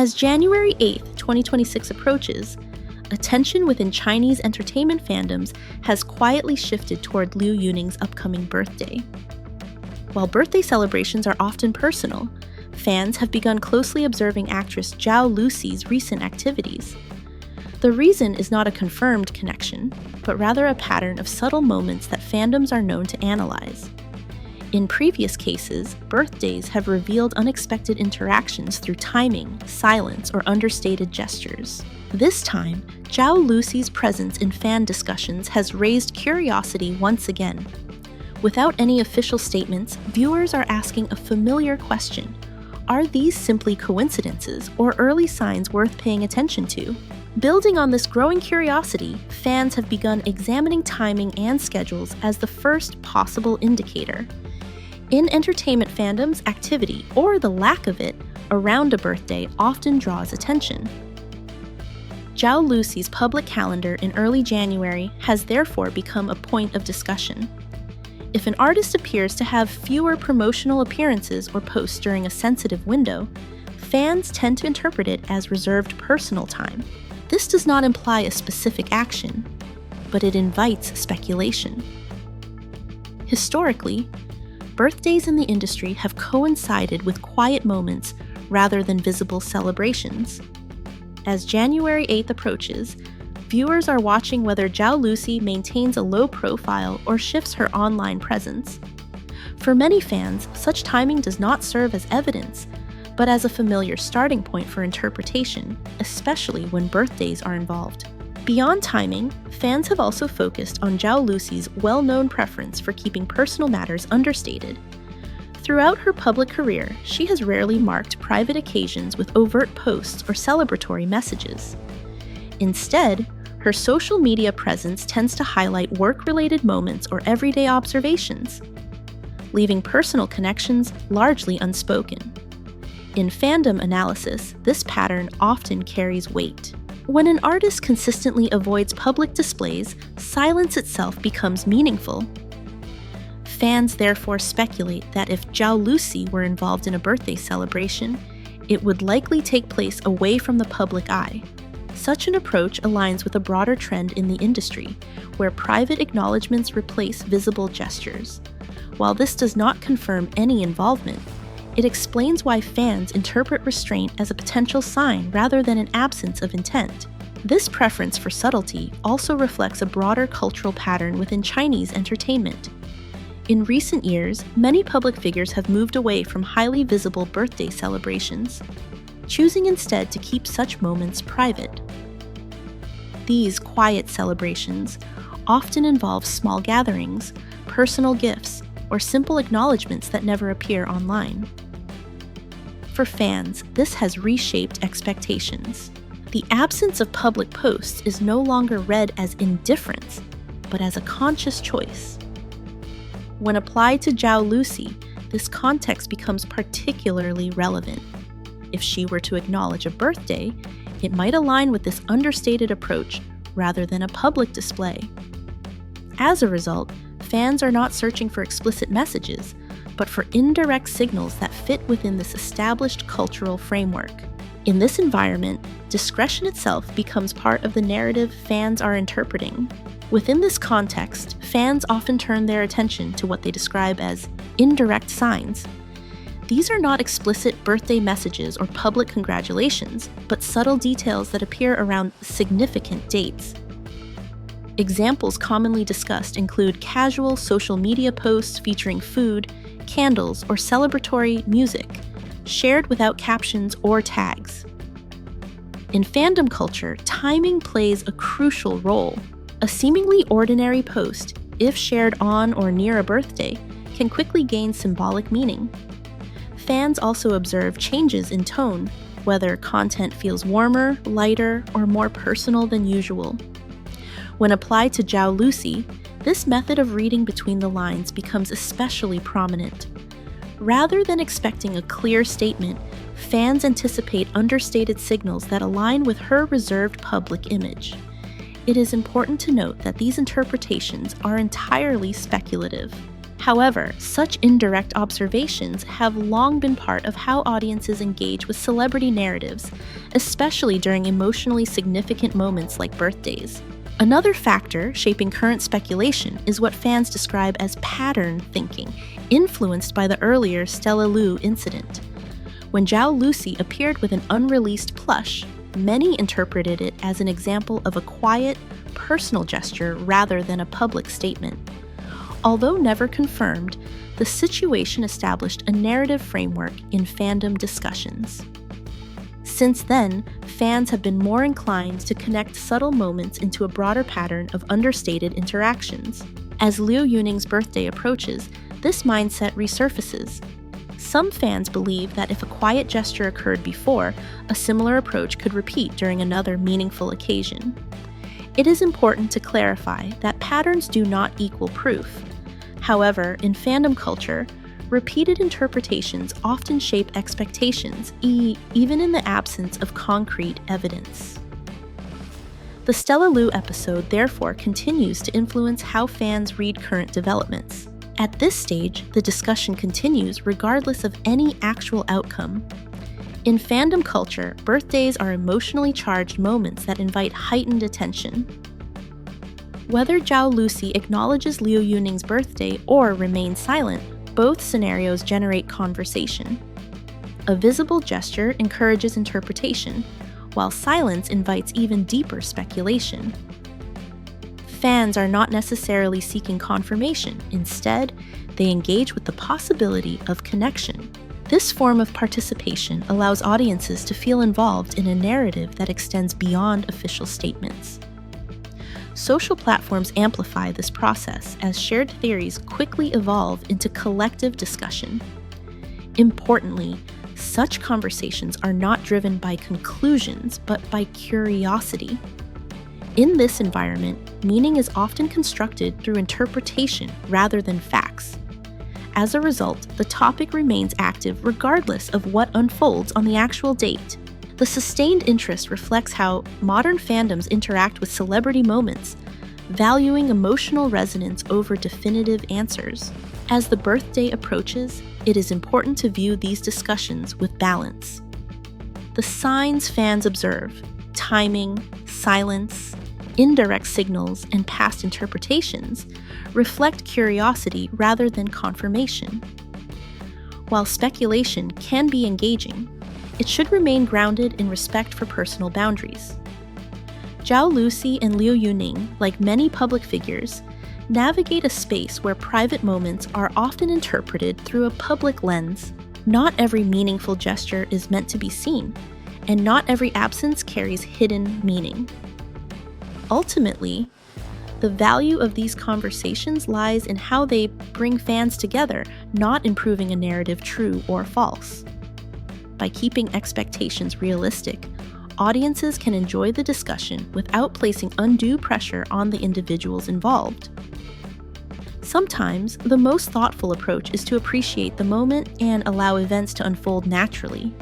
As January 8th, 2026 approaches, attention within Chinese entertainment fandoms has quietly shifted toward Liu Yuning's upcoming birthday. While birthday celebrations are often personal, fans have begun closely observing actress Zhao Lusi's recent activities. The reason is not a confirmed connection, but rather a pattern of subtle moments that fandoms are known to analyze. In previous cases, birthdays have revealed unexpected interactions through timing, silence, or understated gestures. This time, Zhao Lusi's presence in fan discussions has raised curiosity once again. Without any official statements, viewers are asking a familiar question: are these simply coincidences or early signs worth paying attention to? Building on this growing curiosity, fans have begun examining timing and schedules as the first possible indicator. In entertainment fandoms, activity, or the lack of it, around a birthday often draws attention. Zhao Lusi's public calendar in early January has therefore become a point of discussion. If an artist appears to have fewer promotional appearances or posts during a sensitive window, fans tend to interpret it as reserved personal time. This does not imply a specific action, but it invites speculation. Historically, birthdays in the industry have coincided with quiet moments rather than visible celebrations. As January 8th approaches, viewers are watching whether Zhao Lusi maintains a low profile or shifts her online presence. For many fans, such timing does not serve as evidence, but as a familiar starting point for interpretation, especially when birthdays are involved. Beyond timing, fans have also focused on Zhao Lusi's well-known preference for keeping personal matters understated. Throughout her public career, she has rarely marked private occasions with overt posts or celebratory messages. Instead, her social media presence tends to highlight work-related moments or everyday observations, leaving personal connections largely unspoken. In fandom analysis, this pattern often carries weight. When an artist consistently avoids public displays, silence itself becomes meaningful. Fans therefore speculate that if Zhao Lusi were involved in a birthday celebration, it would likely take place away from the public eye. Such an approach aligns with a broader trend in the industry, where private acknowledgements replace visible gestures. While this does not confirm any involvement, it explains why fans interpret restraint as a potential sign rather than an absence of intent. This preference for subtlety also reflects a broader cultural pattern within Chinese entertainment. In recent years, many public figures have moved away from highly visible birthday celebrations, choosing instead to keep such moments private. These quiet celebrations often involve small gatherings, personal gifts, or simple acknowledgements that never appear online. For fans, this has reshaped expectations. The absence of public posts is no longer read as indifference, but as a conscious choice. When applied to Zhao Lusi, this context becomes particularly relevant. If she were to acknowledge a birthday, it might align with this understated approach rather than a public display. As a result, fans are not searching for explicit messages, but for indirect signals that fit within this established cultural framework. In this environment, discretion itself becomes part of the narrative fans are interpreting. Within this context, fans often turn their attention to what they describe as indirect signs. These are not explicit birthday messages or public congratulations, but subtle details that appear around significant dates. Examples commonly discussed include casual social media posts featuring food, candles, or celebratory music, shared without captions or tags. In fandom culture, timing plays a crucial role. A seemingly ordinary post, if shared on or near a birthday, can quickly gain symbolic meaning. Fans also observe changes in tone, whether content feels warmer, lighter, or more personal than usual. When applied to Zhao Lusi, this method of reading between the lines becomes especially prominent. Rather than expecting a clear statement, fans anticipate understated signals that align with her reserved public image. It is important to note that these interpretations are entirely speculative. However, such indirect observations have long been part of how audiences engage with celebrity narratives, especially during emotionally significant moments like birthdays. Another factor shaping current speculation is what fans describe as pattern thinking, influenced by the earlier Stella Liu incident. When Zhao Lusi appeared with an unreleased plush, many interpreted it as an example of a quiet, personal gesture rather than a public statement. Although never confirmed, the situation established a narrative framework in fandom discussions. Since then, fans have been more inclined to connect subtle moments into a broader pattern of understated interactions. As Liu Yuning's birthday approaches, this mindset resurfaces. Some fans believe that if a quiet gesture occurred before, a similar approach could repeat during another meaningful occasion. It is important to clarify that patterns do not equal proof. However, in fandom culture, repeated interpretations often shape expectations, even in the absence of concrete evidence. The Stella Liu episode therefore continues to influence how fans read current developments. At this stage, the discussion continues regardless of any actual outcome. In fandom culture, birthdays are emotionally charged moments that invite heightened attention. Whether Zhao Lusi acknowledges Liu Yuning's birthday or remains silent, both scenarios generate conversation. A visible gesture encourages interpretation, while silence invites even deeper speculation. Fans are not necessarily seeking confirmation. Instead, they engage with the possibility of connection. This form of participation allows audiences to feel involved in a narrative that extends beyond official statements. Social platforms amplify this process as shared theories quickly evolve into collective discussion. Importantly, such conversations are not driven by conclusions, but by curiosity. In this environment, meaning is often constructed through interpretation rather than facts. As a result, the topic remains active regardless of what unfolds on the actual date. The sustained interest reflects how modern fandoms interact with celebrity moments, valuing emotional resonance over definitive answers. As the birthday approaches, it is important to view these discussions with balance. The signs fans observe, timing, silence, indirect signals, and past interpretations reflect curiosity rather than confirmation. While speculation can be engaging, it should remain grounded in respect for personal boundaries. Zhao Lusi and Liu Yuning, like many public figures, navigate a space where private moments are often interpreted through a public lens. Not every meaningful gesture is meant to be seen, and not every absence carries hidden meaning. Ultimately, the value of these conversations lies in how they bring fans together, not in proving a narrative true or false. By keeping expectations realistic, audiences can enjoy the discussion without placing undue pressure on the individuals involved. Sometimes, the most thoughtful approach is to appreciate the moment and allow events to unfold naturally.